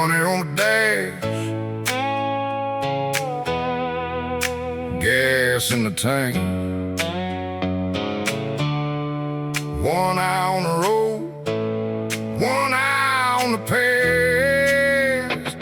Money on the dash, gas in the tank. One eye on the road, one eye on the past.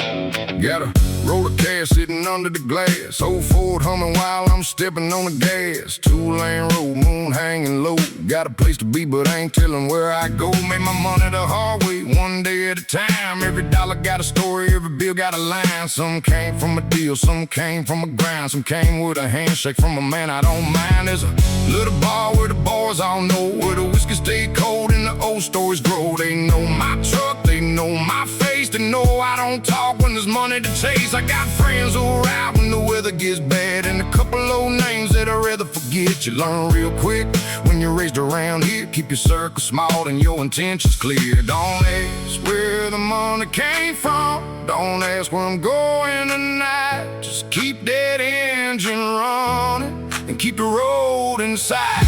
Got a roll of cash sitting under the glass, old Ford humming while I'm stepping on the gas. Two-lane road, moon hanging low. Got a place to be, but I ain't telling where I go. Made my money the hard way, one day at a time. Every dollar got a story, every bill got a line. Some came from a deal, some came from a grind. Some came with a handshake from a man I don't mind. There's a little bar where the boys all know, where the whiskey stay cold and the old stories grow. They know my truck, they know my face. They know I don't talk when there's money to chase. I got friends who ride when the weather gets bad, and a couple old names that I'd rather forget. You learn real quick when you're raised around here. Keep your circle small and your intentions clear. Don't ask where the money came from, don't ask where I'm going tonight. Just keep that engine running and keep the road inside.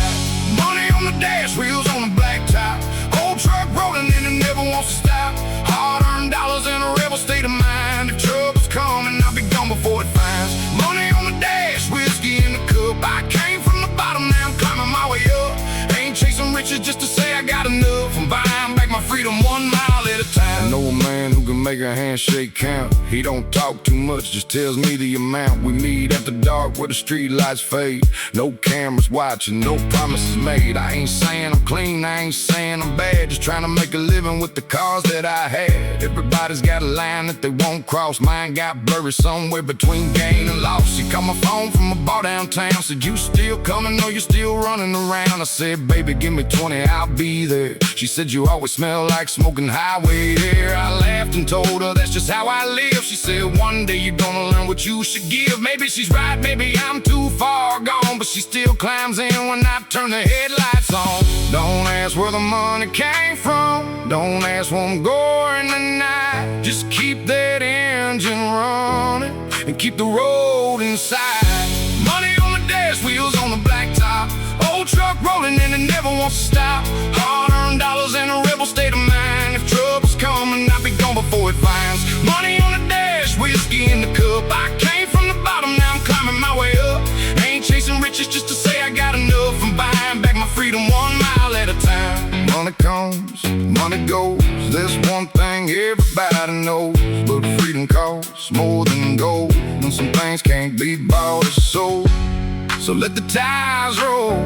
Money on the dash, wheels on the blacktop, old truck rolling and it never wants to stop. Hard-earned dollars in a rebel state of mind. If trouble's coming, I'll be gone before it finds. Money on the dash, whiskey in the cup. I came from the bottom, now I'm climbing my way up. Ain't chasing riches just to say I got enough. I'm buying back my freedom 1 mile at a time. I know a man who can make a handshake count. He don't talk too much, just tells me the amount. We meet after dark where the street lights fade. No cameras watching, no promises made. I ain't saying I'm clean, I ain't saying I'm bad. Just trying to make a living with the cars that I had. Everybody's got a line that they won't cross. Mine got blurry somewhere between gain and loss. She called my phone from a bar downtown, said, you still coming or you still running around? I said, baby, give me 20, I'll be there. She said, you always smell like smoking highway air. I laughed and told her that's just how I live. She said, one day you're gonna learn what you should give. Maybe she's right, maybe I'm too far gone, but she still climbs in when I turn the headlights on. Don't ask where the money came from, don't ask where I'm going tonight. Just keep that engine running and keep the road inside. Money on the dash, wheels on the blacktop, old truck rolling and it never wants to stop. Hard-earned dollars in a rebel state of mind. If trouble's coming, I'll be gone before it finds. Money on the dash, whiskey in the cup. I came from the bottom, now I'm climbing my way up. Ain't chasing riches just to say I got enough. I'm buying back my freedom 1 mile at a time. Money comes, money goes, there's one thing everybody knows. But freedom costs more than gold, and some things can't be bought or sold. So let the tires roll,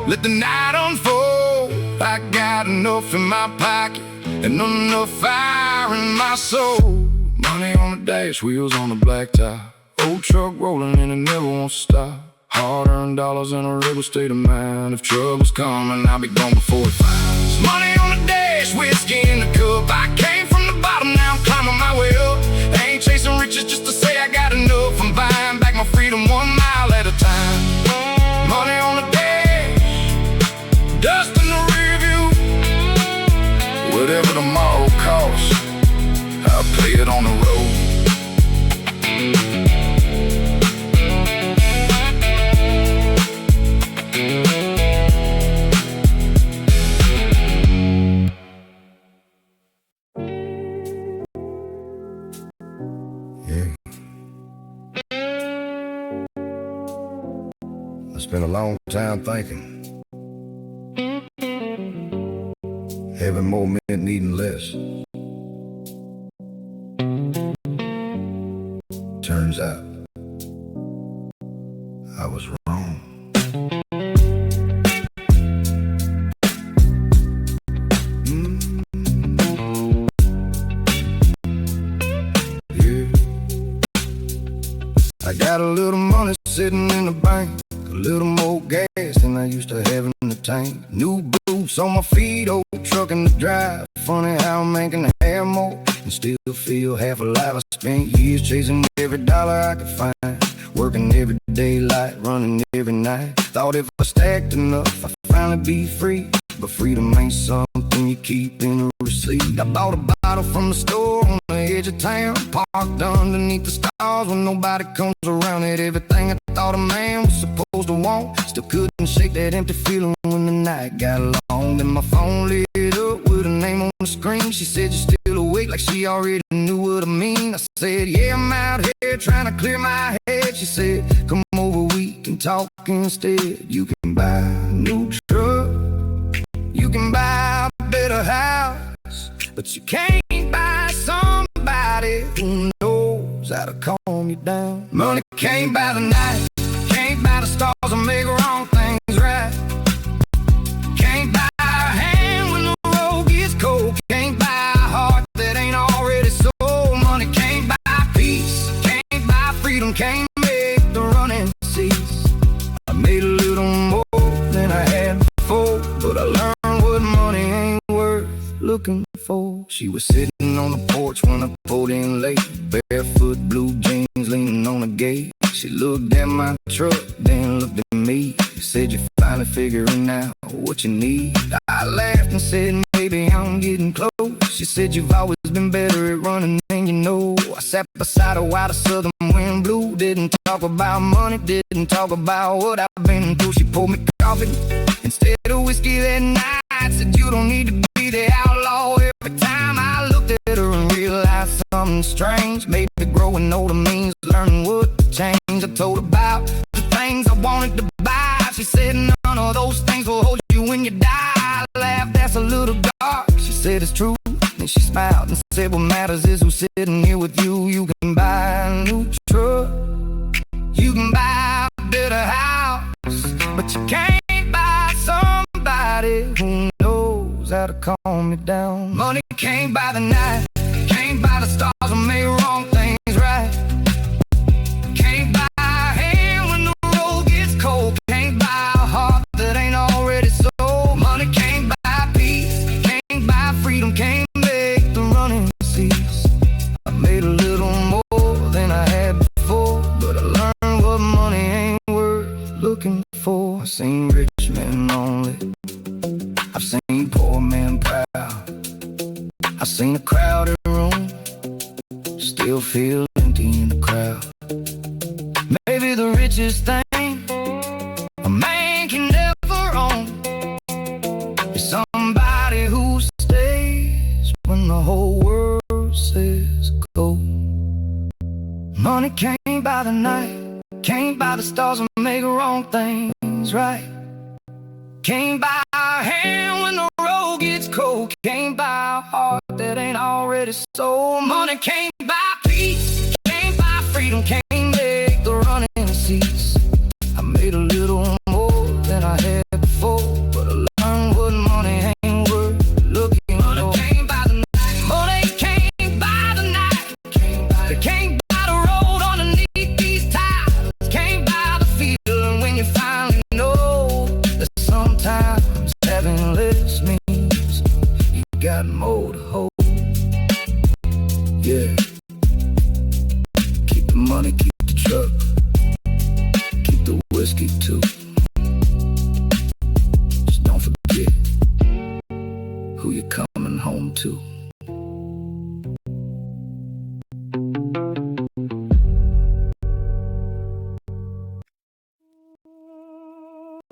let the night unfold. I got enough in my pocket and enough fire in my soul. Money on the dash, wheels on the blacktop, old truck rolling and it never wants to stop. Hard-earned dollars in a rebel state of mind. If trouble's coming, I'll be gone before it finds. Money on the dash, whiskey in the cup. I came from the bottom, now I'm climbing my way up. Ain't chasing riches just to say I got enough. I'm buying back my freedom 1 mile at a time. Money on the dash, dust in the rear view. Whatever tomorrow costs, I'll play it on the road. I spent a long time thinking, having more meant needing less. Turns out I was wrong. Yeah. I got a little money sitting in the bank, a little more gas than I used to have in the tank. New boots on my feet, old truck in the drive. Funny how I'm making hair more and still feel half alive. I spent years chasing every dollar I could find, working every daylight, running every night. Thought if I stacked enough, I'd finally be free. But freedom ain't something you keep in a receipt. I bought a bottle from the store on the edge of town, parked underneath the stars when nobody comes around. It everything I thought a man was supposed to want. Still couldn't shake that empty feeling when the night got long. Then my phone lit up with a name on the screen. She said, you're still awake, like like she already knew what I mean. I said, yeah, I'm out here trying to clear my head. She said, come over, we can talk instead. You can buy a new truck, you can buy a better house, but you can't buy somebody who knows how to calm you down. Money can't buy the night, can't buy the stars or make wrong things right. Can't buy a hand when the road gets cold. Can't buy a heart that ain't already sold. Money can't buy peace, can't buy freedom, can't make the running cease. I made a little more than I had before, but I learned what money ain't worth looking for. She was sitting on the porch when I pulled in late, barefoot, blue jeans, leaning on the gate. She looked at my truck, then looked at me. Said, you're finally figuring out what you need. I laughed and said, maybe I'm getting close. She said, you've always been better at running than you know. I sat beside her while the southern wind blew. Didn't talk about money, didn't talk about what I've been through. She poured me coffee instead of whiskey that night. Said, you don't need to be the outlaw. Every time I looked at her and realized something strange. Maybe growing older means learning what to change. I told her about the things I wanted to buy. She said, none of those things will hold you when you die. I laughed, that's a little dark. She said, it's true. Then she smiled and said, what matters is who's sitting here with you. You can buy a new truck, you can buy a better house, but you can't buy somebody who knows how to calm you down. Money can't buy the night, can't buy the stars or make wrong things right. Can't buy a hand when the road gets cold. Can't buy a heart that ain't already sold. Money can't buy peace, can't buy freedom, can't make the running cease. I made a little more than I had before, but I learned what money ain't worth looking for. I've seen rich men lonely, I've seen poor men proud, I've seen a crowded room still feel empty in the crowd. Maybe the richest thing a man can never own is somebody who stays when the whole world says go. Money can't buy the night, can't buy the stars or make wrong things right. Can't buy a hand when the road gets cold. Can't buy a heart that ain't already sold. Money can't buy peace, can't buy freedom, can't make the running cease. I made a little more than I had before, but I learned what money ain't worth looking for. Money can't buy the night, money can't buy the night. They can't buy the road underneath these tires. Can't buy the feeling when you finally know that sometimes having less means you got more to hold. Yeah. Keep the money, keep the truck, keep the whiskey too. Just don't forget who you're coming home to.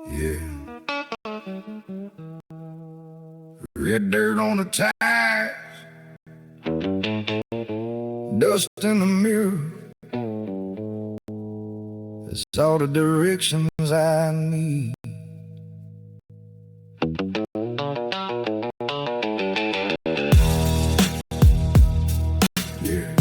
Yeah. Red dirt on the tires, dust in the mirror. It's all the directions I need. Yeah.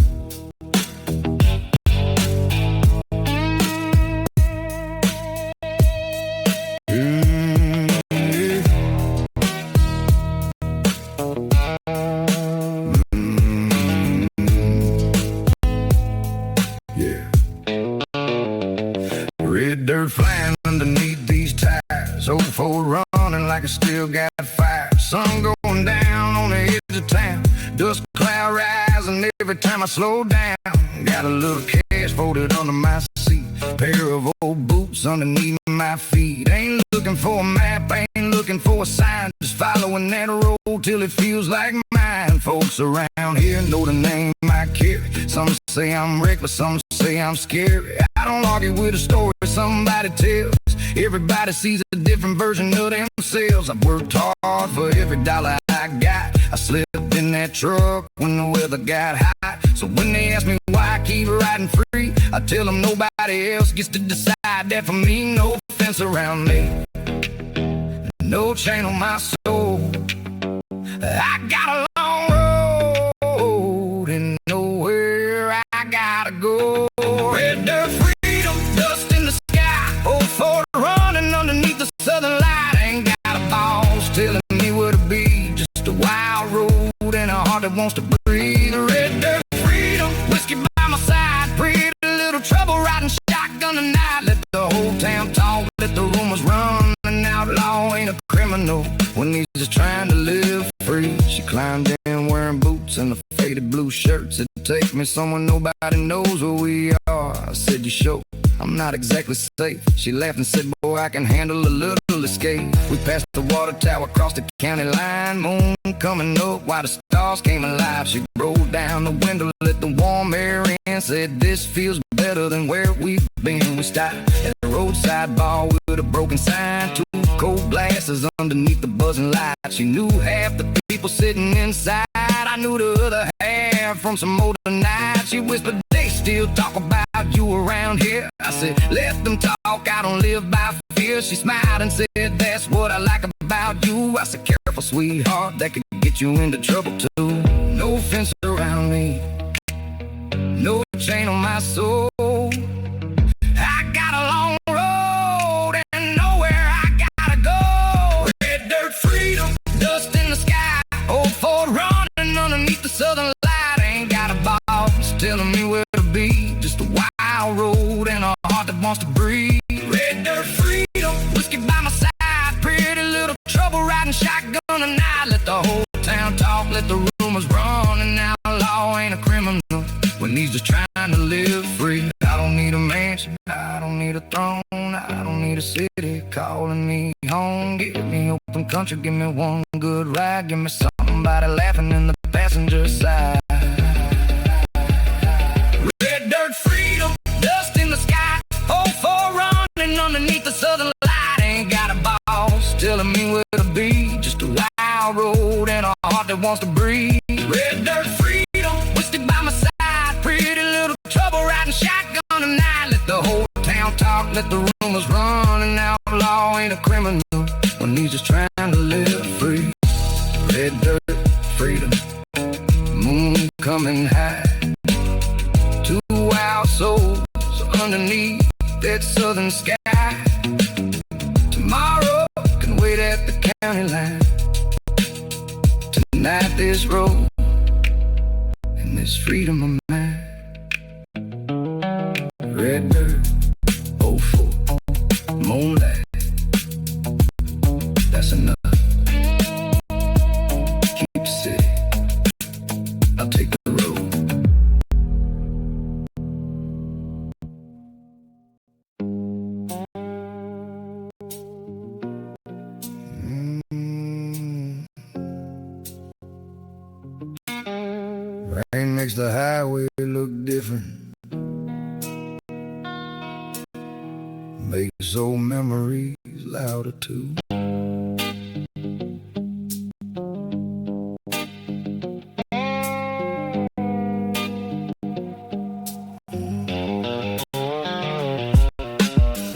Red dirt flying underneath these tires. Old Ford running like it still got fire. Sun going down on the edge of town. Dust cloud rising every time I slow down. Got a little cash folded under my seat. Pair of old boots underneath my feet. Ain't looking for a map, ain't looking for a sign. Just following that road till it feels like mine. fine folks around here know the name I carry. Some say I'm reckless, some say I'm scary. I don't argue with a story somebody tells. Everybody sees a different version of themselves. I've worked hard for every dollar I got. I slipped in that truck when the weather got hot. So when they ask me why I keep riding free, I tell them nobody else gets to decide that for me. No fence around me, no chain on my soul. I got a long road and nowhere I gotta go. Red dirt freedom, dust in the sky. Old Ford running underneath the southern light. Ain't got a boss telling me where to be. Just a wild road and a heart that wants to breathe. Red dirt freedom, whiskey by my side. Pretty little trouble riding shotgun tonight. Let the whole town talk, let the rumors run. An outlaw ain't a criminal when he's just trying to live free. She climbed in wearing boots and a faded blue shirt. Said, take me somewhere nobody knows where we are. I said, you sure? I'm not exactly safe. She laughed and said, boy, I can handle a little escape. We passed the water tower, crossed the county line. Moon coming up while the stars came alive. She rolled down the window, let the warm air in. Said, this feels better than where we've been. We stopped at the roadside bar with a broken sign. Two cold glasses underneath the buzzing light. She knew half the people sitting inside. I knew the other half from some older nights. She whispered, they still talk about you around here. I said, let them talk, I don't live by fear. She smiled and said, that's what I like about you. I said, careful sweetheart, that could get you into trouble too. No fence around me, no chain on my soul. I got a long road and nowhere I gotta go. Red dirt freedom, dust in the sky. Old Ford running underneath the southern light. Ain't got a boss telling me where to be. Just a wild road and a heart that wants to breathe. Red dirt freedom, whiskey by my side. Pretty little trouble riding shotgun tonight. Let the whole town talk, let the rumors run. An outlaw ain't a criminal when he's just trying to live free. I don't need a mansion, I don't need a throne, I don't need a city calling me home. Give me open country, give me one good ride. Give me somebody laughing in the passenger side. Red dirt freedom, dust in the sky. Old Ford running underneath the southern light. Ain't got a boss telling me where to be. Just a wild road and a heart that wants to breathe. Red dirt freedom, whiskey by my side. Pretty little trouble riding shotgun tonight. Let the whole town talk, let the rumors run. An outlaw ain't a criminal when he's just trying to live free. Red dirt freedom, moon coming high. Two wild souls underneath that southern sky. Tomorrow can wait at the county line. Tonight this road and this freedom of mine. Red dirt, oh fool, moonlight. That's enough. Keep the city, I'll take the road. Rain makes the highway look different, makes old memories louder too.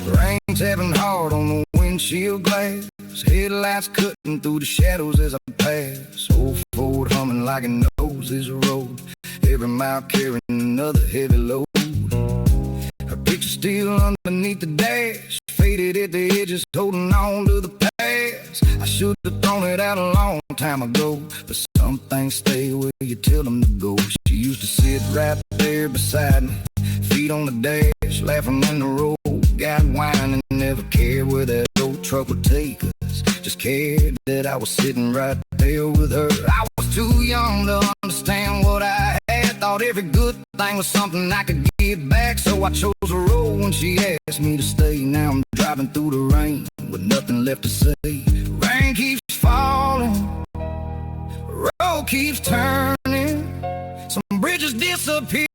Rain tapping hard on the windshield glass. Headlights cutting through the shadows as I pass. Old Ford humming like it knows this road. Every mile carrying another heavy load. Her picture still underneath the dash. Faded at the edges, holding on to the past. I should have thrown it out a long time ago, but some things stay where you tell them to go. She used to sit right there beside me, feet on the dash, laughing in the road. Got wine and never cared where that old truck would take us. Just cared that I was sitting right there with her. I was too young to understand what I had. Thought every good thing was something I could give back. So I chose a road when she asked me to stay. Now I'm driving through the rain with nothing left to say. Rain keeps falling, road keeps turning, some bridges disappear.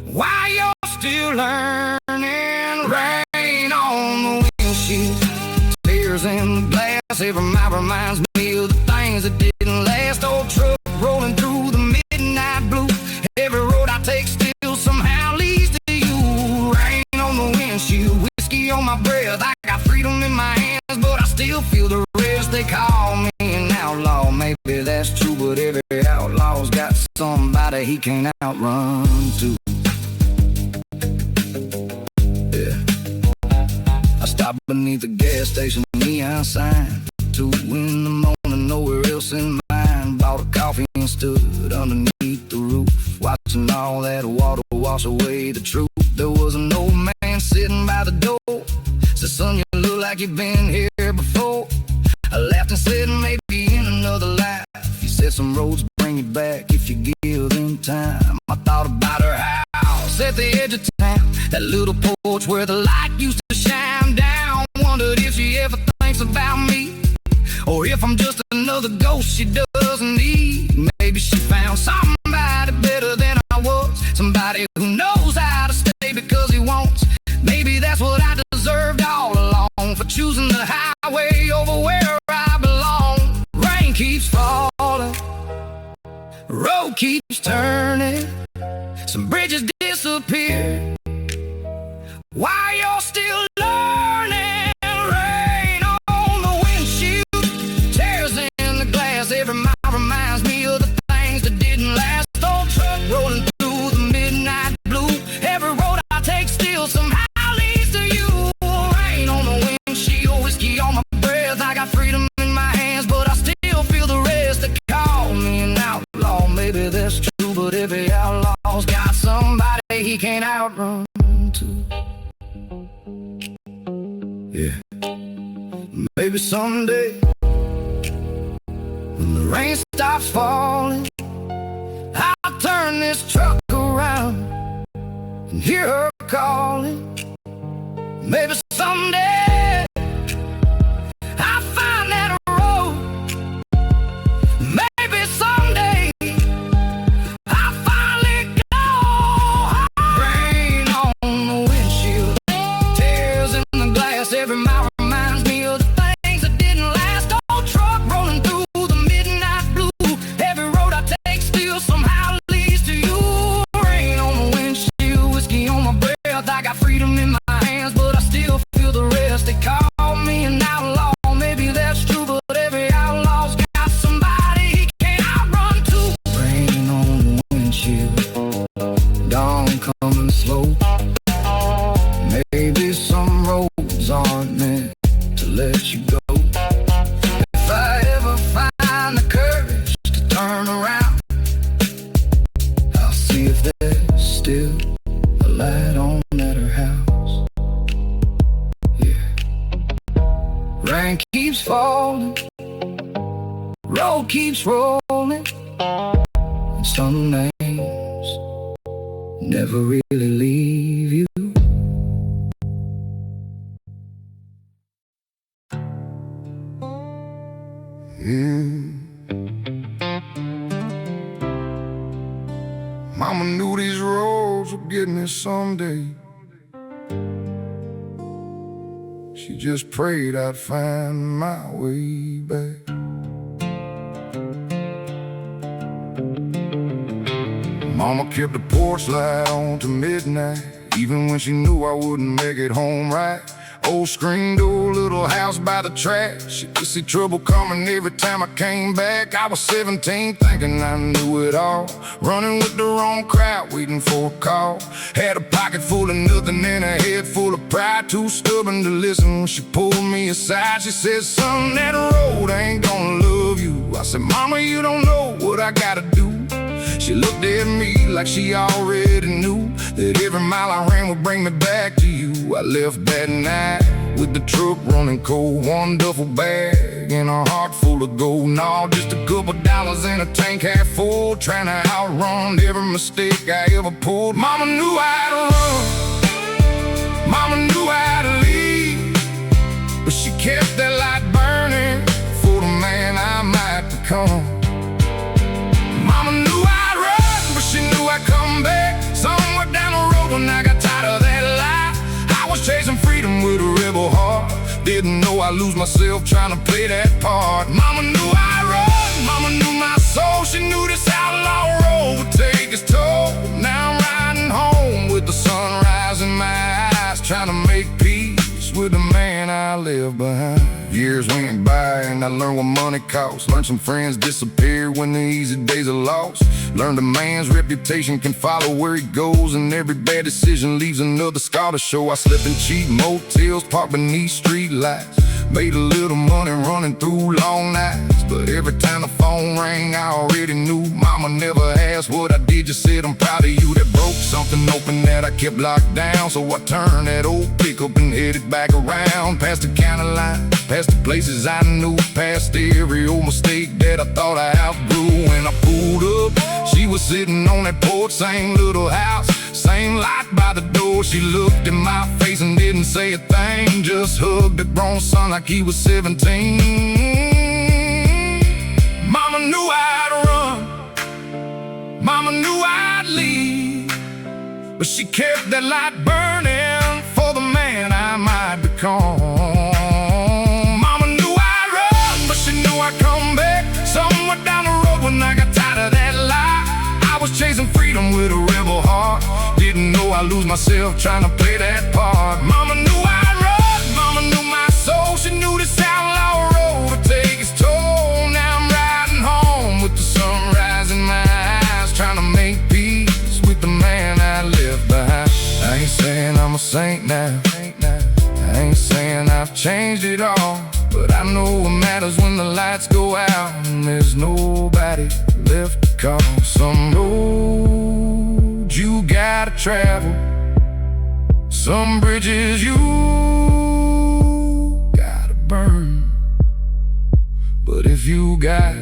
While you're still learning, rain on the windshield, tears in the glass. Every mile reminds me of the things that didn't last. Old truck rolling through the midnight blue. Every road I take still somehow leads to you. Rain on the windshield, whiskey on my breath. I got freedom in my hands, but I still feel the rest. They call me an outlaw, maybe that's true, but every outlaw's got somebody he can't outrun to. I stop beneath the gas station neon sign, 2 in the morning, nowhere else in mind. Bought a coffee and stood underneath the roof, watching all that water wash away the truth. There was an old man sitting by the door, said, son, you look like you've been here before. I laughed and said, maybe in another life. He said, some roads bring you back if you give them time. I thought about her house at the edge of town, that little porch where the light used to shine down. Wondered if she ever thinks about me, or if I'm just another ghost she doesn't need. Maybe she found somebody better than I was, somebody who knows how to stay because he wants. Maybe that's what I deserved all along, for choosing the highway over where I belong. Rain keeps falling, road keeps turning, some bridges disappear. While you're still learning, rain on the windshield, tears in the glass. Every mile reminds me of the things that didn't last. Old truck rolling through the midnight blue. Every road I take still somehow leads to you. Rain on the windshield, whiskey on my breath. I got freedom in my hands, but I still feel the rest. They call me an outlaw, maybe that's true, but every outlaw's got somebody he can't outrun to. Yeah. Maybe someday, when the rain stops falling, I'll turn this truck around and hear her calling. Maybe someday I'll find that road. Maybe someday I'll finally go. Rain on the windshield, tears in the glass. Every mile reminds me of the things that didn't last. Old truck rolling through the midnight blue. Every road I take still somehow leads to you. Rain on the windshield, whiskey on my breath. I got freedom in my hands, but I still feel the rest. They call me an outlaw, maybe that's true, but every outlaw's got somebody he can't outrun to. Rain on the windshield, dawn coming slow. Maybe some roads aren't meant to let you go. If I ever find the courage to turn around, I'll see if there's still a light on at her house. Yeah. Rain keeps falling, road keeps rolling, and some names never really leave you. Mama knew these roads were getting us someday. She just prayed I'd find my way back. Mama kept the porch light on to midnight, even when she knew I wouldn't make it home right. Old screen door, little house by the track. She could see trouble coming every time I came back. I was 17, thinking I knew it all, running with the wrong crowd, waiting for a call. Had a pocket full of nothing and a head full of pride, too stubborn to listen when she pulled me aside. She said, son, that road ain't gonna love you. I said, mama, you don't know what I gotta do. She looked at me like she already knew that every mile I ran would bring me back to you. I left that night with the truck running cold, one duffel bag and a heart full of gold. No, just a couple dollars in a tank half full, trying to outrun every mistake I ever pulled. Mama knew how to run, mama knew how to lead, but she kept that light burning for the man I might become. I lose myself trying to play that part. Mama knew I'd run, mama knew my soul. She knew this outlaw road would take its toll. Now I'm riding home with the sunrise in my eyes, trying to make peace with the man I left behind. Years went by and I learned what money costs. Learned some friends disappear when the easy days are lost. Learned a man's reputation can follow where he goes, and every bad decision leaves another scar to show. I slept in cheap motels, parked beneath street lights. Made a little money running through long nights, but every time the phone rang I already knew. Mama never asked what I did, just said I'm proud of you. That broke something open that I kept locked down, so I turned that old pickup and headed back around. Past the county line, past the places I knew, past every old mistake that I thought I outgrew. When I pulled up, she was sitting on that porch, same little house, same light by the door. She looked in my face and didn't say a thing, just hugged a grown son like he was 17. Mama knew I'd run, mama knew I'd leave, but she kept that light burning for the man I might become. Mama knew I'd run, but she knew I'd come back somewhere down the road when I got tired of that lie. I was chasing freedom with a rebel heart, didn't know I'd lose myself trying to play that part. Mama knew I'd run, mama knew my soul. She knew this outlaw road would take its toll. Now I'm riding home with the sunrise in my eyes, trying to make peace with the man I left behind. I ain't saying I'm a saint now, I ain't saying I've changed it all, but I know what matters when the lights go out and there's nobody left to call. Some roads you gotta travel, some bridges you gotta burn, but if you got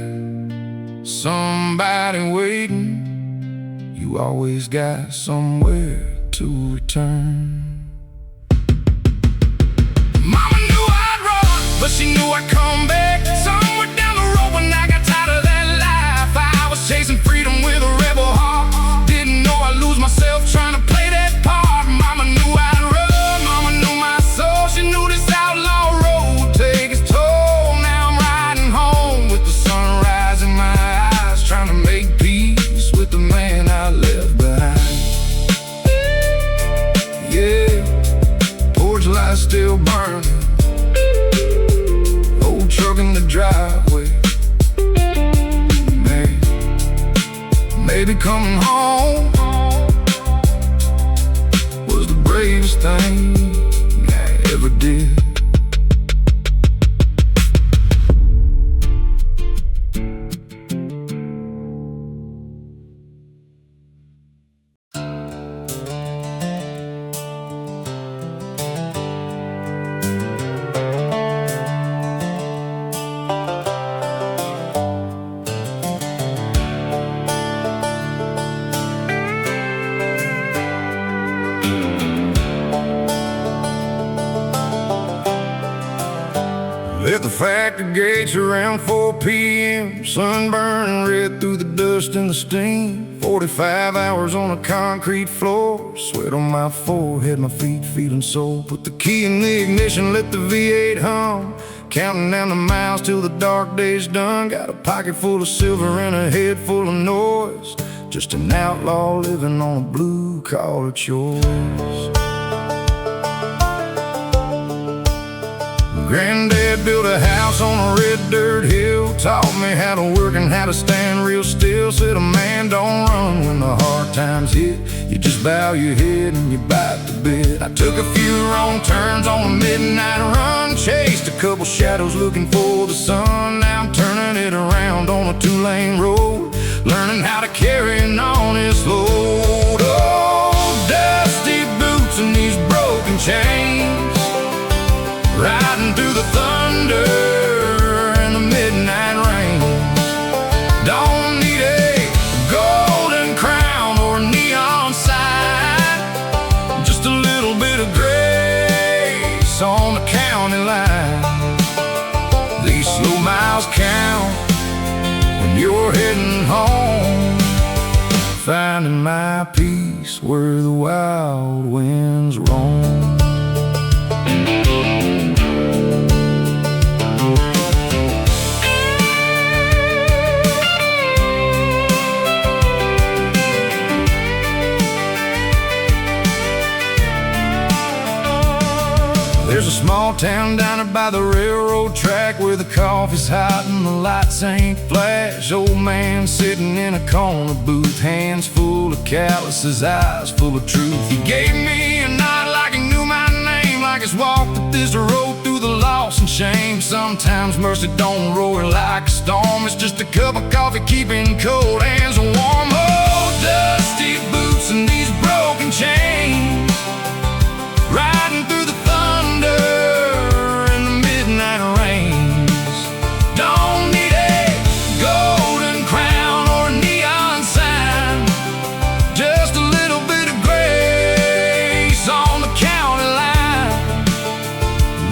somebody waiting, you always got somewhere to return. Mama knew I'd run, but she knew I'd come back somewhere down the road when I got tired of that life. I was chasing freedom with a rebel heart, didn't know I'd lose myself trying to play that part. Mama knew I'd run, mama knew my soul. She knew this outlaw road would take its toll. Now I'm riding home with the sunrise in my eyes, trying to make peace with the man I left behind. Yeah, porch light still burning, old truck in the driveway. Maybe coming home was the bravest thing I ever did. At the factory gates around 4 p.m., sun burning red through the dust and the steam. 45 hours on a concrete floor, sweat on my forehead, my feet feeling sore. Put the key in the ignition, let the V8 hum, counting down the miles till the dark day's done. Got a pocket full of silver and a head full of noise, just an outlaw living on a blue-collar choice. Granddad built a house on a red dirt hill, taught me how to work and how to stand real still. Said a man don't run when the hard times hit, you just bow your head and you bite the bit. I took a few wrong turns on a midnight run, chased a couple shadows looking for the sun. Now I'm turning it around on a 2-lane road, learning how to carry an honest load. Oh, dusty boots and these broken chains, riding through the thunder and the midnight rain. Don't need a golden crown or a neon sign, just a little bit of grace on the county line. These slow miles count when you're heading home, finding my peace where the wild winds roam. town diner by the railroad track, where the coffee's hot and the lights ain't flash. Old man sitting in a corner booth, hands full of calluses, eyes full of truth. He gave me a nod like he knew my name, like he's walked up this road through the loss and shame. Sometimes mercy don't roar like a storm, it's just a cup of coffee keeping cold hands warm. Oh, dusty boots and these broken chains, riding through the thunder and the midnight rains. Don't need a golden crown or a neon sign, just a little bit of grace on the county line.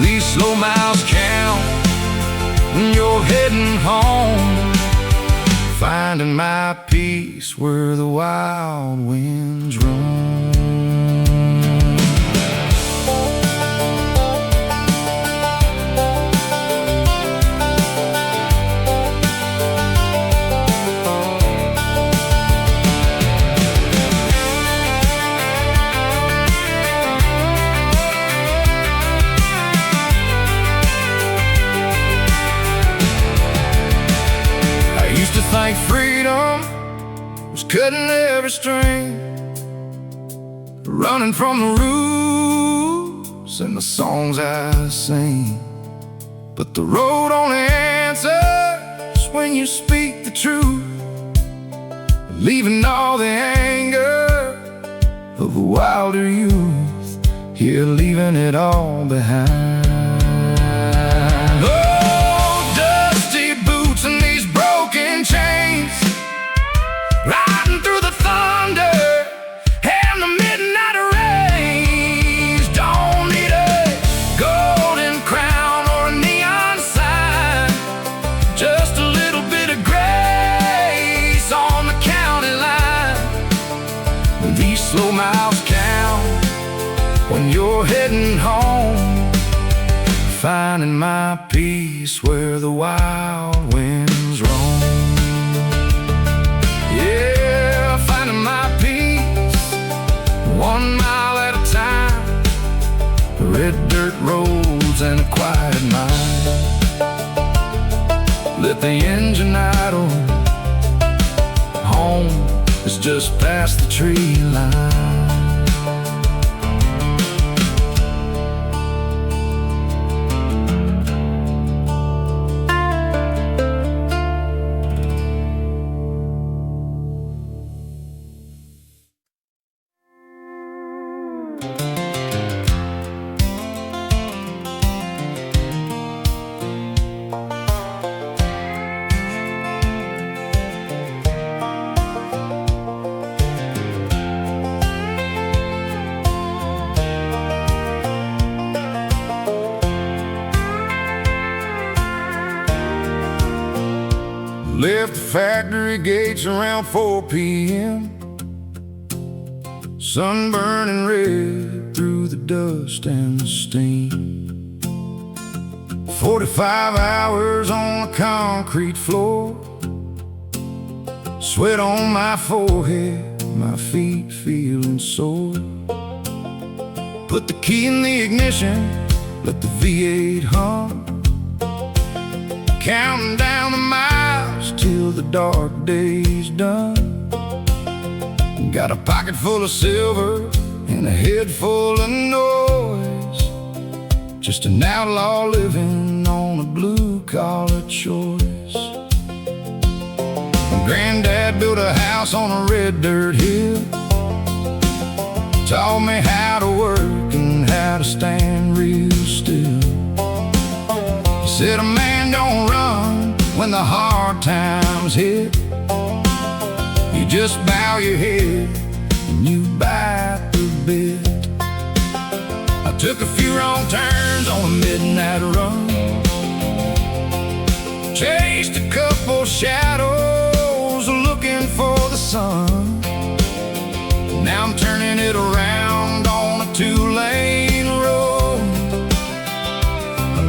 These slow miles count when you're heading home, finding my peace where the wild winds roam. Think freedom was cutting every string, running from the rules and the songs I sing. But the road only answers when you speak the truth, leaving all the anger of a wilder youth, here leaving it all behind. Chains, riding through the thunder and the midnight rains. Don't need a golden crown or a neon sign, just a little bit of grace on the county line. These slow miles count when you're heading home, finding my peace where the wild winds roam. Yeah, finding my peace 1 mile at a time, red dirt roads and a quiet mind. Let the engine idle, home is just past the tree line. Left the factory gates around 4 p.m. Sun burning red through the dust and the steam. 45 hours on the concrete floor, sweat on my forehead, my feet feeling sore. Put the key in the ignition, let the V8 hum, counting down the miles till the dark day's done. Got a pocket full of silver and a head full of noise, just an outlaw living on a blue-collar choice. Granddad built a house on a red dirt hill, taught me how to work and how to stand real still. He said a man don't run when the hard times hit, you just bow your head and you bite the bit. I took a few wrong turns on a midnight run, chased a couple shadows looking for the sun. Now I'm turning it around on a 2-lane road,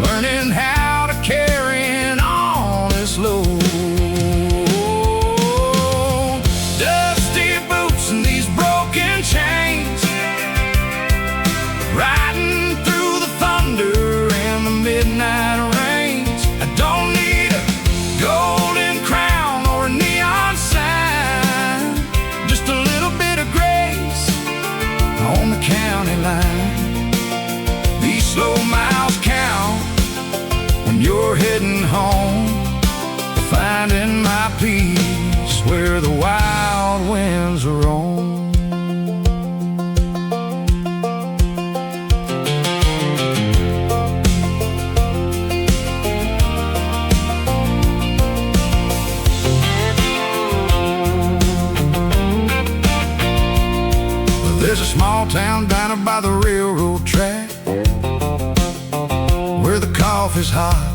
learning how to carry an honest load. Dusty boots and these broken chains, riding through the thunder and finding my peace where the wild winds roam. There's a small town down by the railroad track where the coffee's hot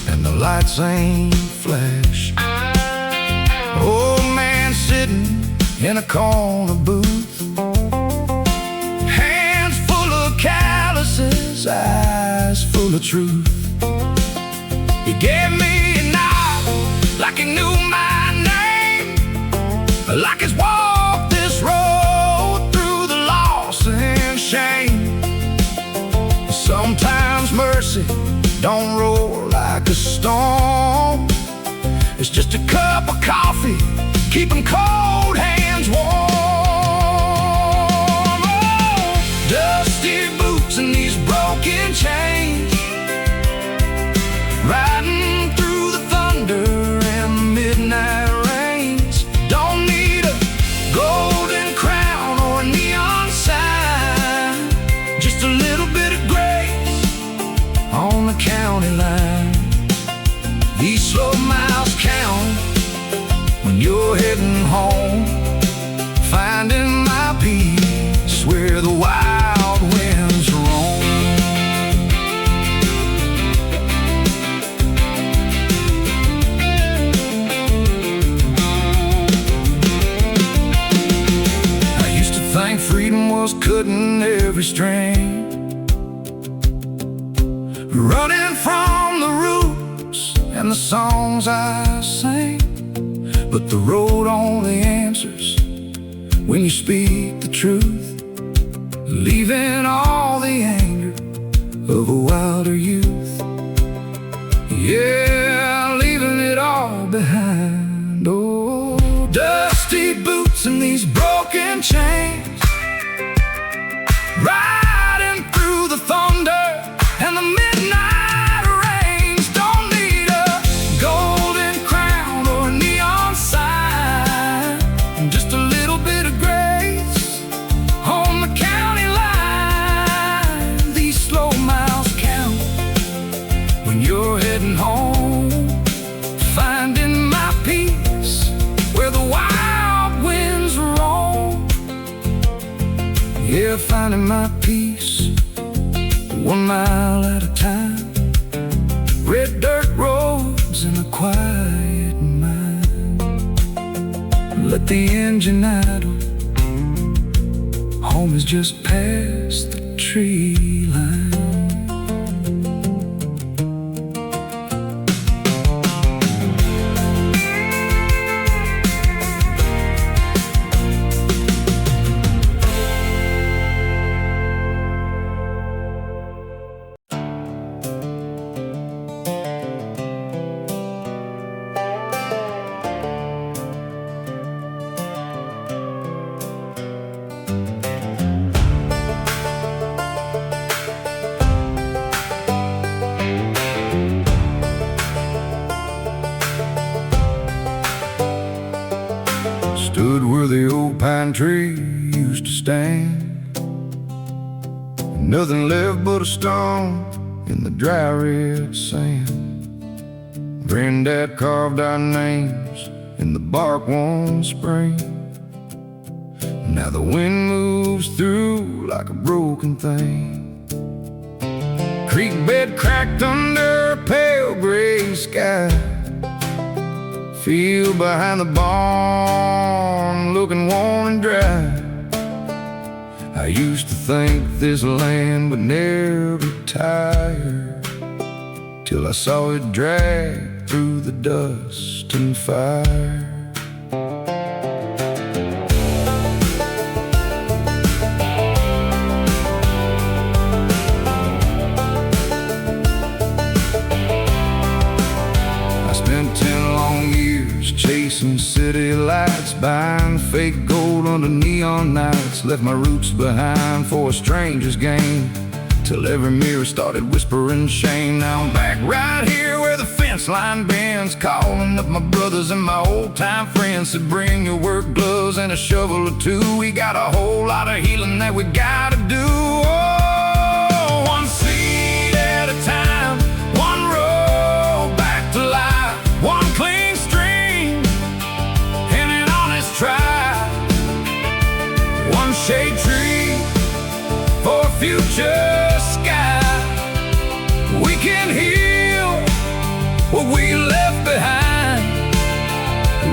and the lights ain't flash. Old man sitting in a corner booth, hands full of calluses, eyes full of truth. He gave me a nod like he knew my name, like he's walked this road through the loss and shame. Sometimes mercy don't roll like a storm. It's just a cup of coffee, keeping cold hands warm. Oh, dusty boots and these broken chains, riding through the thunder and the midnight rains. Don't need a golden crown or a neon sign, just a little bit of grace on the county line. These slow miles count when you're heading home, finding my peace where the wild winds roam. I used to think freedom was cutting every string, running from the roots and the songs I sing. But the road only answers when you speak the truth, leaving all the anger of a wilder youth. Yeah, leaving it all behind. Oh, dusty boots and these broken chains, riding through the thunder and the midnight rains. Don't need a golden crown or a neon sign, just a little bit of grace on the county line. These slow miles count when you're heading home, finding my peace where the wild winds roam. Yeah, finding my peace 1 mile at a time, red dirt roads and a quiet mind. Let the engine idle, home is just past the tree line. Stood where the old pine tree used to stand, nothing left but a stone in the dry red sand. Granddad carved our names in the bark one spring. Now the wind moves through like a broken thing. Creek bed cracked under a pale gray sky. Field behind the barn looking worn and dry. I used to think this land would never tire, till I saw it drag through the dust and fire. I spent 10 long years chasing city lights, buying fake gold under neon nights. Left my roots behind for a stranger's game, till every mirror started whispering shame. Now I'm back right here where the fence fence line bends, calling up my brothers and my old-time friends. Said bring your work gloves and a shovel or two. We got a whole lot of healing that we gotta do. Oh, one seed at a time, one road back to life, one clean stream and an honest try, one shade tree for a future sky. We can heal what we left behind.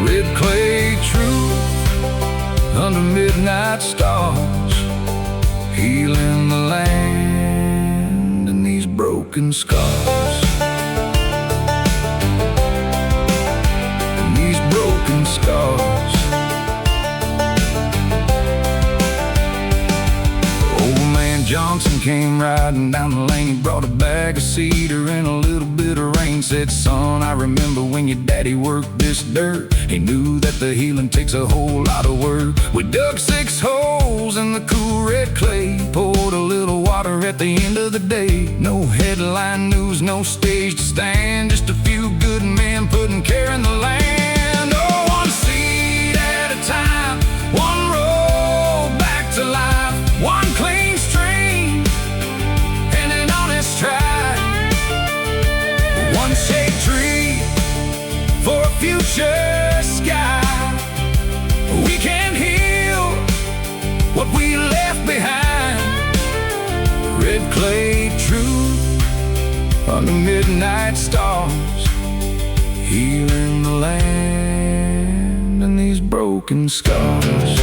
Red clay truth under midnight stars, healing the land and these broken scars. And these broken scars. Johnson came riding down the lane. He brought a bag of cedar and a little bit of rain. Said, son, I remember when your daddy worked this dirt. He knew that the healing takes a whole lot of work. We dug 6 holes in the cool red clay, poured a little water at the end of the day. No headline news, no stage to stand, just a few good men putting care in the land. Oh, one seed at a time, one road back to life, one clean try, one shade tree for a future sky. We can heal what we left behind. Red clay truth under midnight stars, healing the land and these broken scars.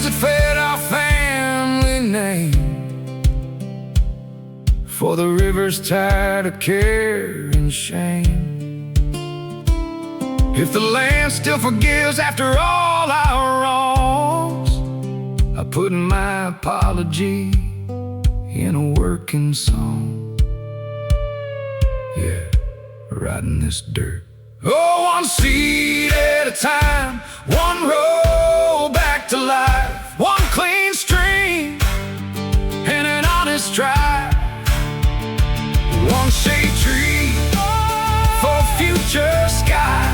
That fed our family name, for the rivers tired of care and shame. If the land still forgives after all our wrongs, I put my apology in a working song. Yeah, riding this dirt. Oh, one seed at a time, one road back to life, one clean stream and an honest try, one shade tree for a future sky.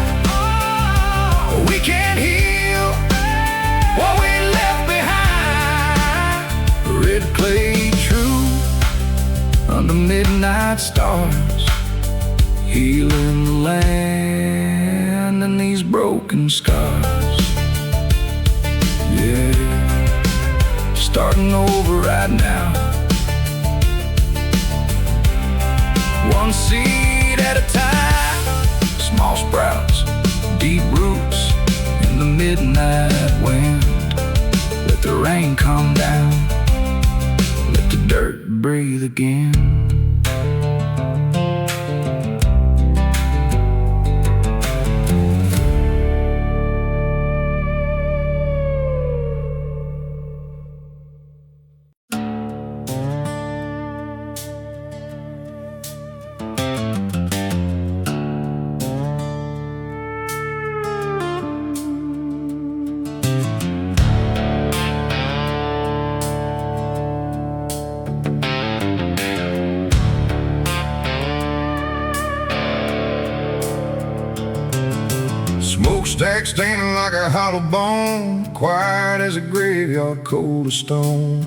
We can heal what we left behind. Red clay truth under midnight stars, healing the land and these broken scars. Yeah, starting over right now, one seed at a time. Small sprouts, deep roots in the midnight wind. Let the rain come down, let the dirt breathe again. Smokestack standing like a hollow bone, quiet as a graveyard, cold as stone.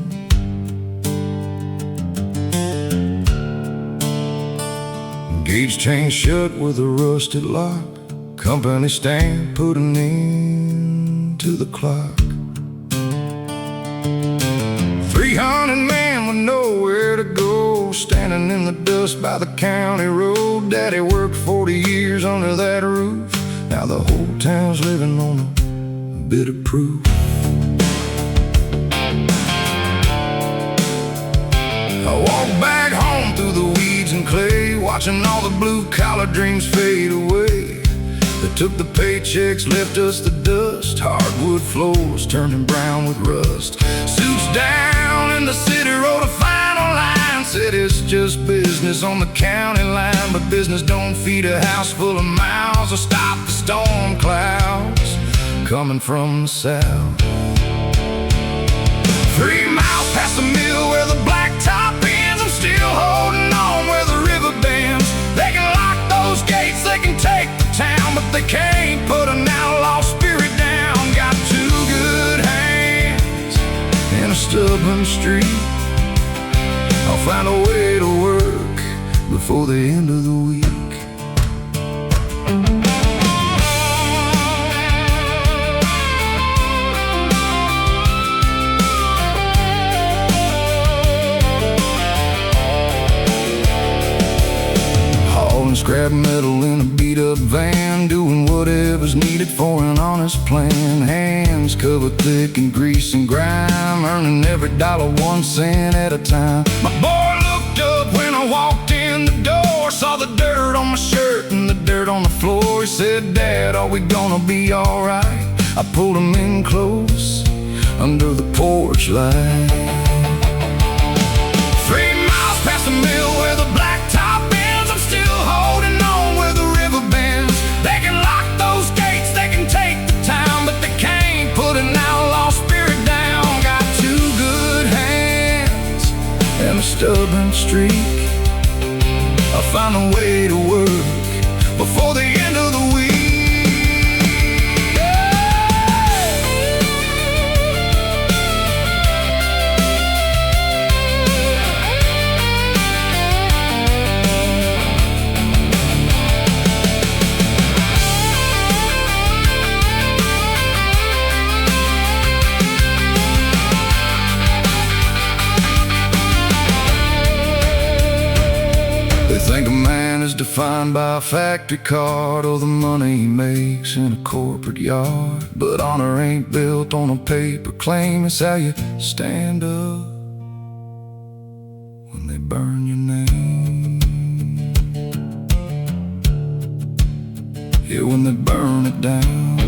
Gauge chain shut with a rusted lock, company stamp put an end to the clock. 300 men with nowhere to go, standing in the dust by the county road. Daddy worked 40 years under that roof. Now the whole town's living on a bit of proof. I walked back home through the weeds and clay, watching all the blue-collar dreams fade away. They took the paychecks, left us the dust, hardwood floors turning brown with rust. Suits down in the city, wrote a final line. Said it's just business on the county line, but business don't feed a house full of mouths or stop the storm clouds coming from the south. 3 miles past the mill where the blacktop ends, I'm still holding on where the river bends. They can lock those gates, they can take the town, but they can't put an outlaw spirit down. Got 2 good hands and a stubborn streak. I'll find a way to work before the end of the week. Scrap metal in a beat-up van, doing whatever's needed for an honest plan. Hands covered thick in grease and grime, earning every dollar 1 cent at a time. My boy looked up when I walked in the door, saw the dirt on my shirt and the dirt on the floor. He said, "Dad, are we gonna be alright?" I pulled him in close under the porch light. 3 miles past the mill where the blacktop ends, I'm still holding on where the river bends. They can lock those gates, they can take the town, but they can't put an outlaw spirit down. Got 2 good hands and a stubborn streak. I'll find a way to work before the end of the week. Think a man is defined by a factory card or the money he makes in a corporate yard. But honor ain't built on a paper claim. It's how you stand up when they burn your name. Yeah, when they burn it down.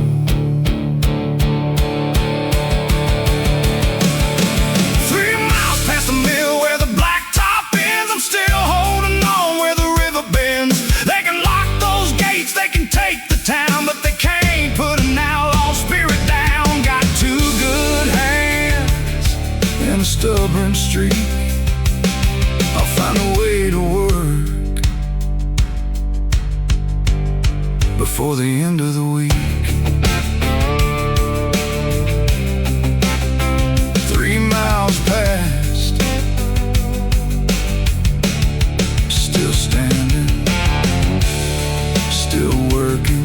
3 miles past the mill where the blacktop ends, I'm still holding on where the river bends. They can lock those gates, they can take the town, but they can't put an outlaw spirit down. Got 2 good hands and a stubborn streak. I'll find a way to work before the end of the week. 3 miles past, still standing, still working.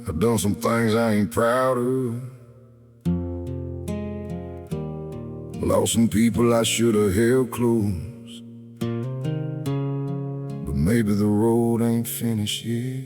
I've done some things I ain't proud of. Lost some people I should have held close. But maybe the road ain't finished yet.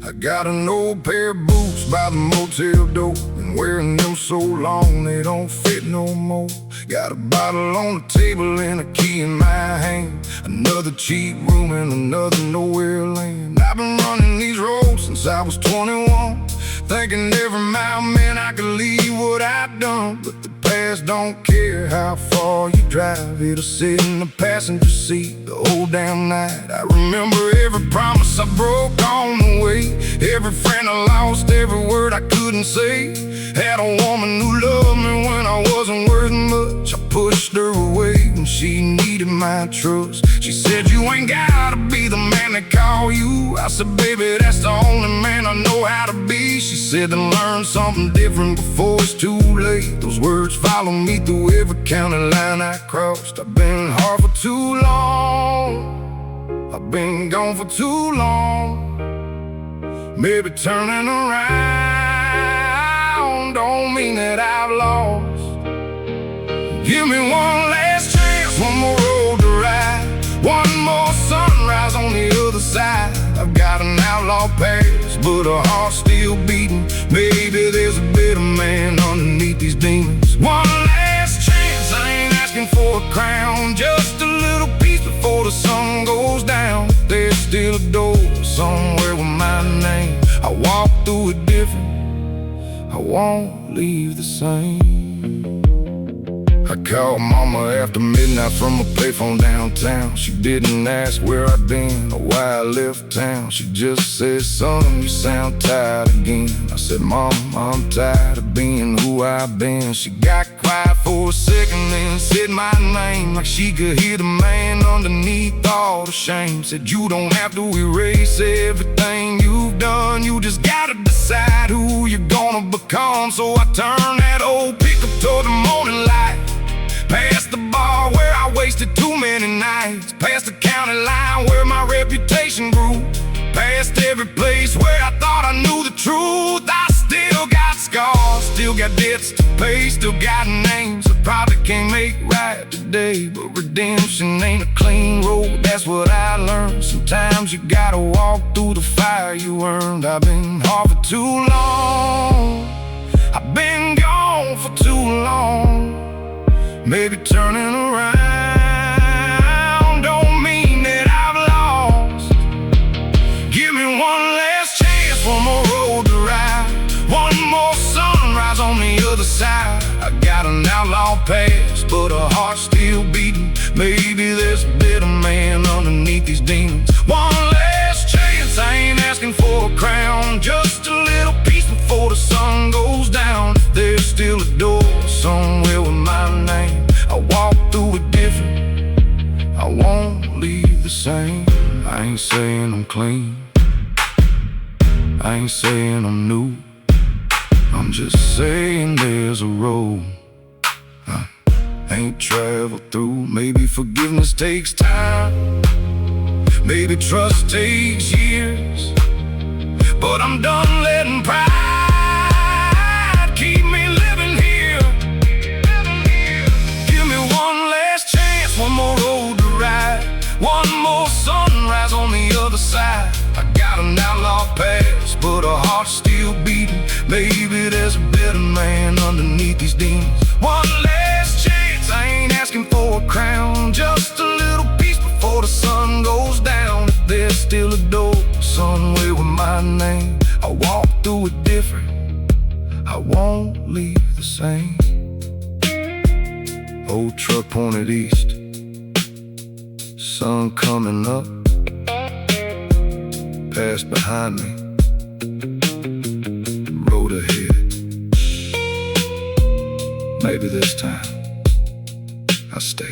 I got an old pair of boots by the motel door, been wearing them so long they don't fit no more. Got a bottle on the table and a key in my hand, another cheap room and another nowhere land. I've been running these roads since I was 21, thinking every mile meant I could leave what I'd done. But the past don't care how far you drive, it'll sit in the passenger seat the whole damn night. I remember every promise I broke on the way, every friend I lost, every word I couldn't say. Had a woman who loved me when I wasn't worth much. I pushed her away when she needed my trust. She said, "You ain't gotta be the man they call you." I said, "Baby, that's the only man I know how to be." She said, "Then learn something different before it's too late." Those words follow me through every county line I crossed. I've been hard for too long, I've been gone for too long. Maybe turning around don't mean that I've lost. Give me one last chance, one more road to ride, one more sunrise on the other side. I've got an outlaw past, but a heart still beating. Maybe there's a better man underneath these demons. One last chance, I ain't asking for a crown, just a little peace before the sun goes down. There's still a door somewhere with my name. I walk through it different, I won't leave the same. I called mama after midnight from a payphone downtown. She didn't ask where I'd been or why I left town. She just said, son, you sound tired again. I said, mom, I'm tired of being who I've been. She got quiet for a second, then said my name like she could hear the man underneath all the shame. Said, you don't have to erase everything you've done, you just gotta decide who you're gonna become. So I turned that old pickup toward the morning light, past the bar where I wasted too many nights, past the county line where my reputation grew, past every place where I thought I knew the truth. I still got scars, still got debts to pay, still got names I probably can't make right today. But redemption ain't a clean road, that's what I learned. Sometimes you gotta walk through the fire you earned. I've been hard for too long, I've been gone for too long. Maybe turning around don't mean that I've lost. Give me one last chance, one more road to ride, one more sunrise on the other side. I got an outlaw past, but a heart still beating. Maybe there's a better man underneath these demons. One last chance, I ain't asking for a crown, just a little peace before the sun goes down. There's still a door somewhere with my name. I walk through it different, I won't leave the same. I ain't saying I'm clean, I ain't saying I'm new, I'm just saying there's a road I ain't traveled through. Maybe forgiveness takes time, maybe trust takes years, but I'm done letting pride keep me living here. Give me one last chance, one more road to ride, one more sunrise on the other side. I got an outlaw past, but a heart still beating. Maybe there's a better man underneath these demons. One last chance, I ain't asking for a crown, just a little peace before the sun goes down. If there's still a door somewhere with my name, I walk through it different, I won't leave the same. Old truck pointed east, sun coming up, past behind me, road ahead. Maybe this time I stay.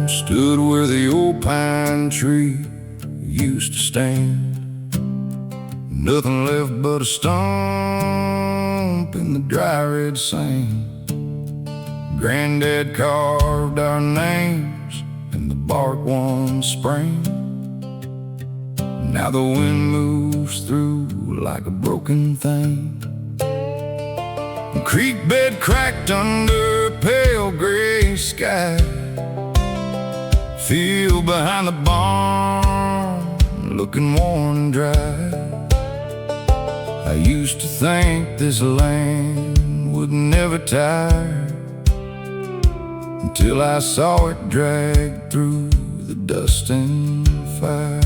Stood where the old pine tree used to stand, nothing left but a stump in the dry red sand. Granddad carved our names in the bark one spring. Now the wind moves through like a broken thing. Creek bed cracked under a pale gray sky. Field behind the barn looking worn and dry. I used to think this land would never tire, until I saw it drag through the dust and fire.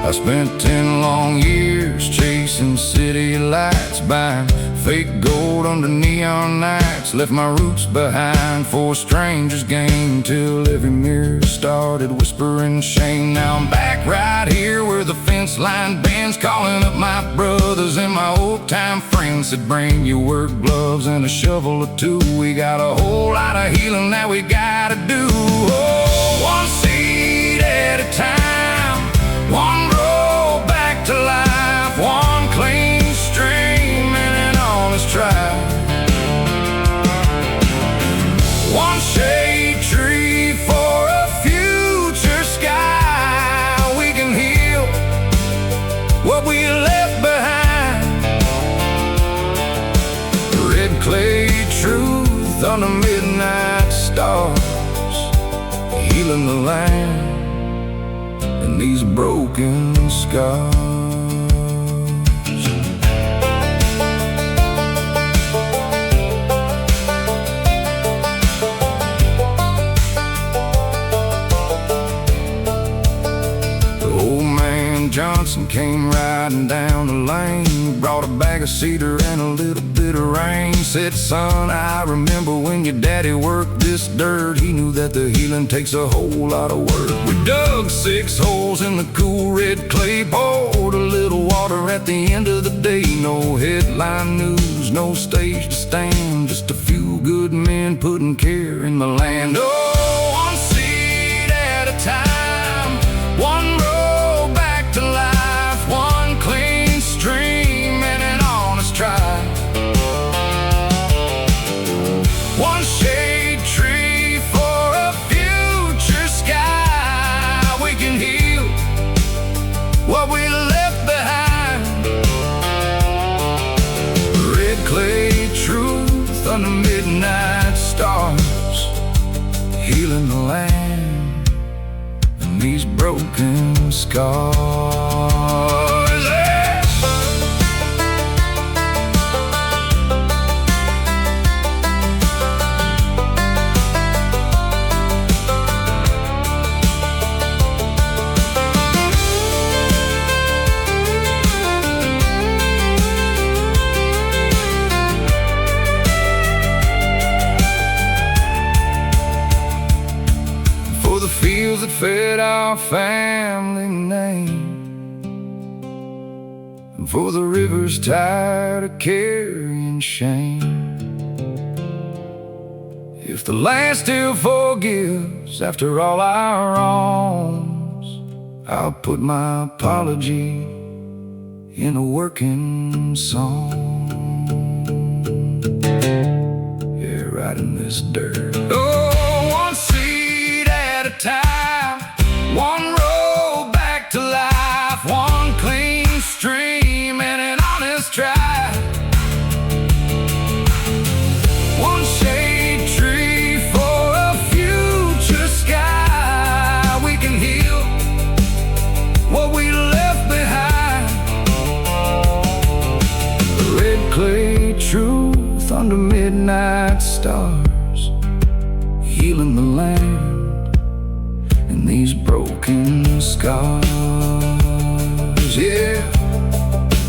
I spent 10 long years chasing chasing city lights, buying fake gold under neon nights. Left my roots behind for a stranger's game, till every mirror started whispering shame. Now I'm back right here where the fence line bends, calling up my brothers and my old-time friends. Said bring your work gloves and a shovel or two, we got a whole lot of healing that we gotta do. Oh, one seed at a time, one roll back to life, one clean stream and an honest try, one shade tree for a future sky. We can heal what we left behind. Red clay truth under midnight stars, healing the land and these broken scars. Johnson came riding down the lane, brought a bag of cedar and a little bit of rain. Said, son, I remember when your daddy worked this dirt. He knew that the healing takes a whole lot of work. We dug 6 holes in the cool red clay, poured a little water at the end of the day. No headline news, no stage to stand, just a few good men putting care in the land. Oh, one seed at a time, one road back to life, one clean stream and an honest try, one shade tree for a future sky. We can heal what we left behind. Red clay truth under midnight stars, healing the land and these broken scars. For the fields that fed our family name, and for the rivers tired of carrying shame. If the land still forgives after all our wrongs, I'll put my apology in a working song. Yeah, right in this dirt. Oh, one seed at a time, one road back to life, one clean stream and an honest try, one shade tree for a future sky. We can heal what we left behind. Red clay truth under midnight stars, healing the land and these broken scars. Yeah,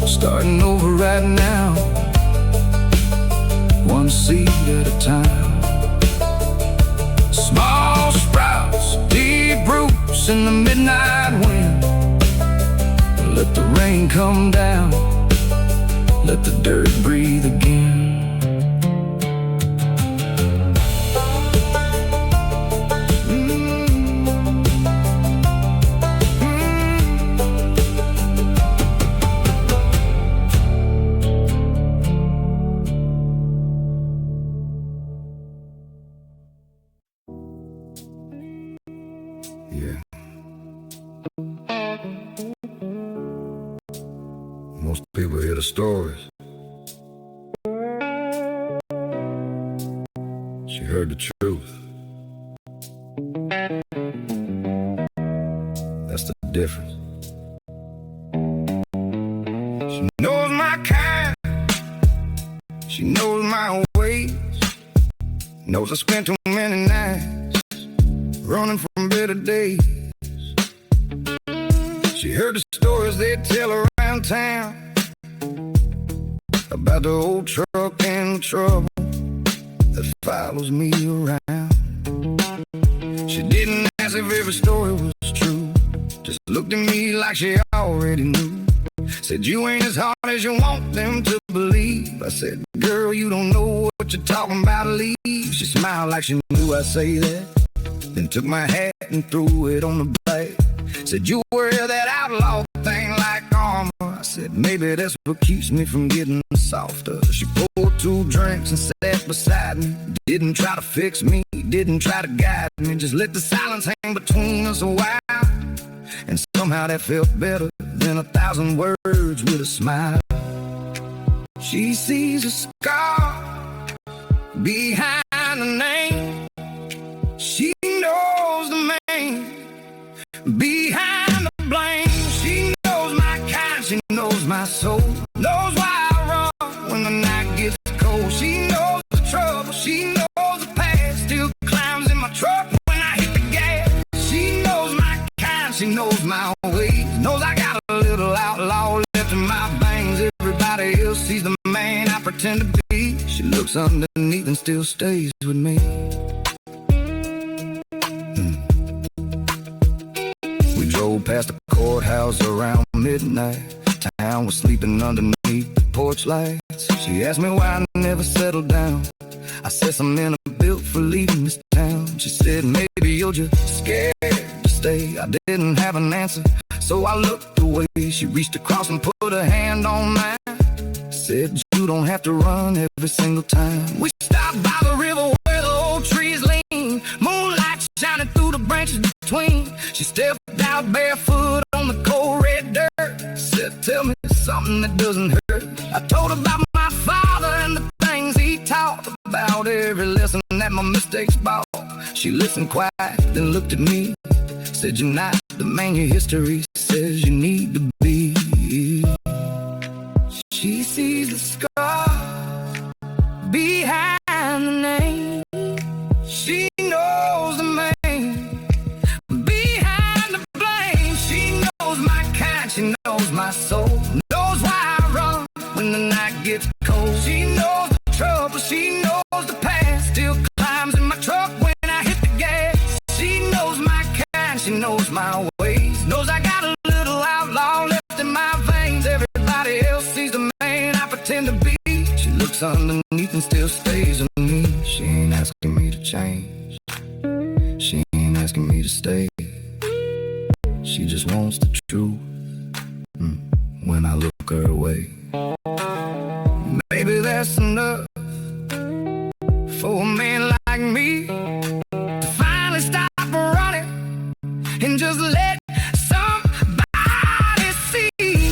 starting over right now, one seed at a time. Small sprouts, deep roots in the midnight wind. Let the rain come down, let the dirt breathe again. Yeah. Most people hear the stories. She heard the truth. That's the difference. She knows my kind, she knows my ways, knows I spent too many nights running from better days. She heard the stories they tell around town, about the old truck and the trouble that follows me around. She didn't ask if every story was true, just looked at me like she already knew. Said, you ain't as hard as you want them to believe. I said, girl, you don't know what you're talking about, leave. She smiled like she knew I'd say that, then took my hat and threw it on the blade. Said, you wear that outlaw thing like armor. I said, maybe that's what keeps me from getting softer. She poured 2 drinks and sat beside me. Didn't try to fix me, didn't try to guide me, just let the silence hang between us a while. And somehow that felt better than 1,000 words with a smile. She sees a scar behind the name. She knows the man behind the blame. She knows my kind, she knows my soul, knows why I run when the night gets cold. She knows the trouble, she knows the past, still climbs in my truck when I hit the gas. She knows my kind, she knows my ways, knows I got a little outlaw left in my veins. Everybody else sees the man I pretend to be. She looks underneath and still stays with me. We drove past the courthouse around midnight. Town was sleeping underneath the porch lights. She asked me why I never settled down. I said some men are built for leaving this town. She said, maybe you're just scared to stay. I didn't have an answer, so I looked away. She reached across and put her hand on mine. Said, you don't have to run every single time. We stopped by the river where the old trees lean, moonlight shining through the branches between. She stepped out barefoot on the cold red dirt. Said, tell me something that doesn't hurt. I told her about my father and the things he taught, about every lesson that my mistakes brought. She listened quiet, then looked at me. Said, you're not the man your history says you need to be. She sees the scar behind the name. She knows the man behind the blame. She knows my kind, she knows my soul, knows why I run when the night gets cold. She knows the trouble, she knows the past, still climbs in my truck when I hit the gas. She knows my kind, she knows my ways, knows I got a little outlaw left in my veins. Everybody else sees the man I pretend to be. She looks underneath and still stays with me. She ain't asking me to change, she ain't asking me to stay. She just wants the truth when I look her way. Maybe that's enough for a man like me to finally stop running and just let somebody see.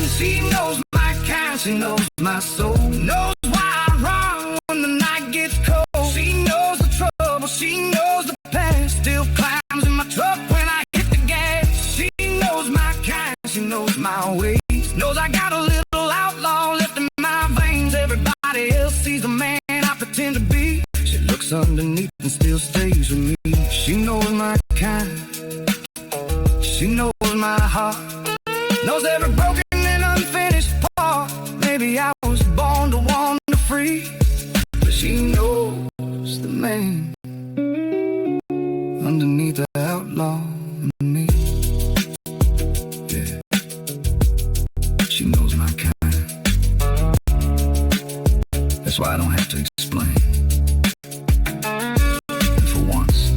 She knows my kind, she knows my soul, knows why I run when the night gets cold. She knows the trouble, she knows the past, still climbs in my truck when I hit the gas. She knows my kind, she knows my ways, knows I got a little outlaw left in my veins. Everybody else sees the man I pretend to be. She looks underneath and still stays with me. She knows my kind, she knows my heart, knows every broken and unfinished part. Maybe I was born to wander free, but she knows the man underneath the outlaw in me. Yeah, she knows my kind. That's why I don't have to explain. And for once,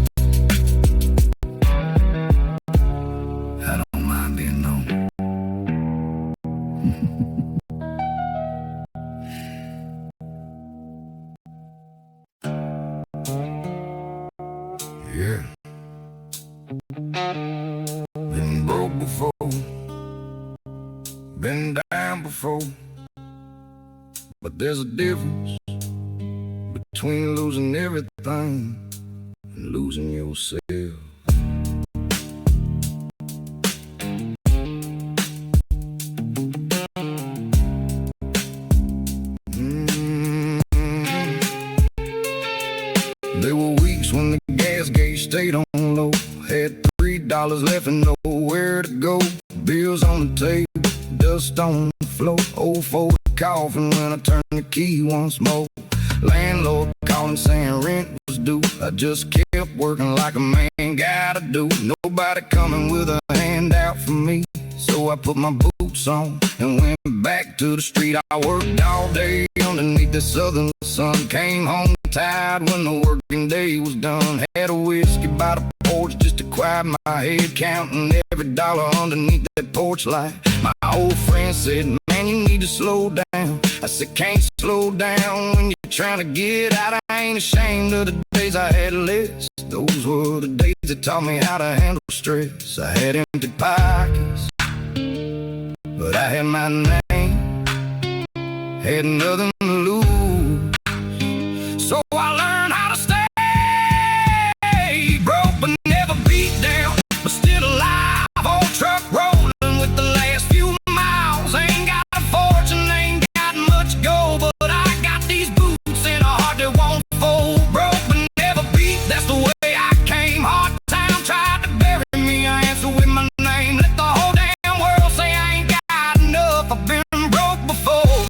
I don't mind being known. Yeah. Been broke before, been down before, but there's a difference between losing everything and losing yourself. There were weeks when the gas gauge stayed on low, had $3 left and nowhere to go. Bills on the table, dust on the floor, old Ford coffin when I turned the key once more. Landlord calling saying rent was due. I just kept working like a man gotta do. Nobody coming with a handout for me, so I put my boots on and went back to the street. I worked all day underneath the southern sun. Came home tired when the working day was done. Had a whiskey by the porch just to quiet my head, counting every dollar underneath that porch light. My old friend said, man, you need to slow down. I said, can't slow down when you're trying to get out. I ain't ashamed of the days I had less. Those were the days that taught me how to handle stress. I had empty pockets, but I had my name, had nothing to lose. So I learned how to stay broke but never beat down, but still alive. Old truck rolling with the last few miles. Ain't got a fortune, ain't got much gold, but I got these boots and a heart that won't fold. Broke but never beat, that's the way I came. Hard time tried to bury me, I answer with my name. Let the whole damn world say I ain't got enough. I've been broke before,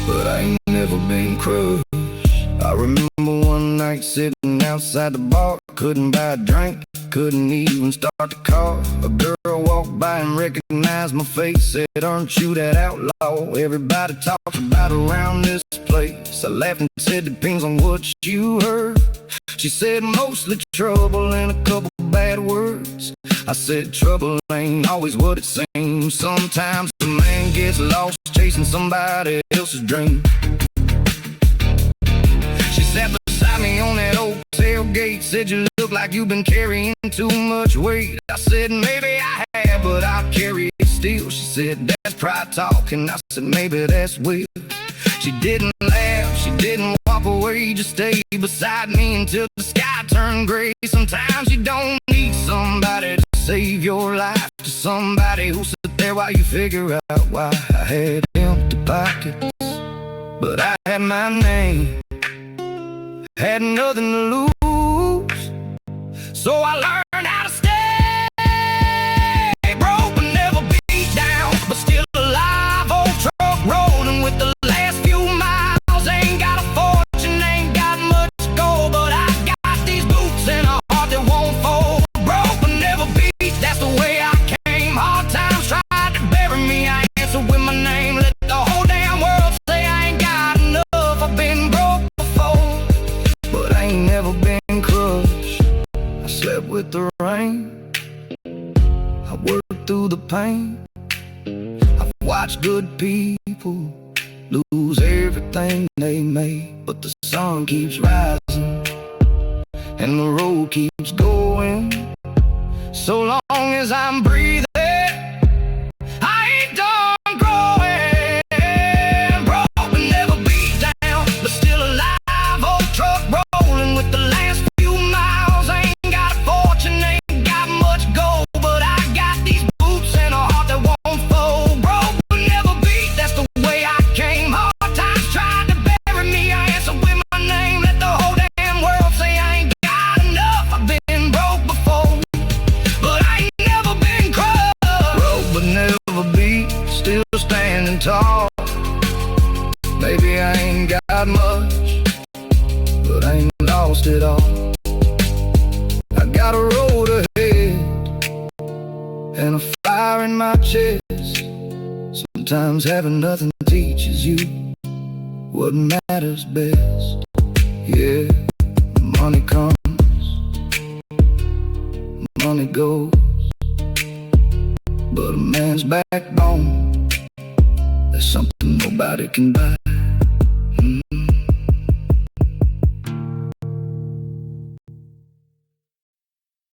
but I ain't never been crushed. I remember one night sitting outside the bar, couldn't buy a drink, couldn't even start the car. A girl walked by and recognized my face, said, aren't you that outlaw everybody talks about around this place? I laughed and said, depends on what you heard. She said, mostly trouble and a couple bad words. I said, trouble ain't always what it seems. Sometimes a man gets lost chasing somebody else's dream. She sat beside me on that old tailgate, said, you look like you've been carrying too much weight. I said, maybe I have, but I'll carry it still. She said, that's pride talking. I said, maybe that's will. She didn't laugh, she didn't walk away, just stayed beside me until the sky turned gray. Sometimes you don't need somebody to save your life, to somebody who'll sit there while you figure out why. I had empty pockets, but I had my name, had nothing to lose. So I learned how to stay broke but never beat down, but still alive. Old truck rolling with the last few miles. Ain't got a fortune, ain't got much gold, but I got these boots and a heart that won't fold. Broke but never beat, that's the way I came. Hard times tried to bury me, I answer with my name. Let the whole damn world say I ain't got enough. I've been broke before, but I ain't never been crushed. I slept with the rain, I worked through the pain. I've watched good people lose everything they made, but the sun keeps rising and the road keeps going. So long as I'm breathing, I ain't done growing. Broke but never beat down, but still alive. Old truck rolling with the last few miles. Ain't got a fortune, ain't got much gold, but I got these boots and a heart that won't fold. Broke but never beat, that's the way I came. Hard times tried to bury me, I answer with my name. Let the whole damn world say I ain't got enough. I've been broke before, but I ain't never been crushed. Broke but never beat, still standing tall. Maybe I ain't got much, but I ain't lost it all. I got a road ahead and a fire in my chest. Sometimes having nothing teaches you what matters best. Yeah, money comes, money goes, but a man's backbone, that's something nobody can buy.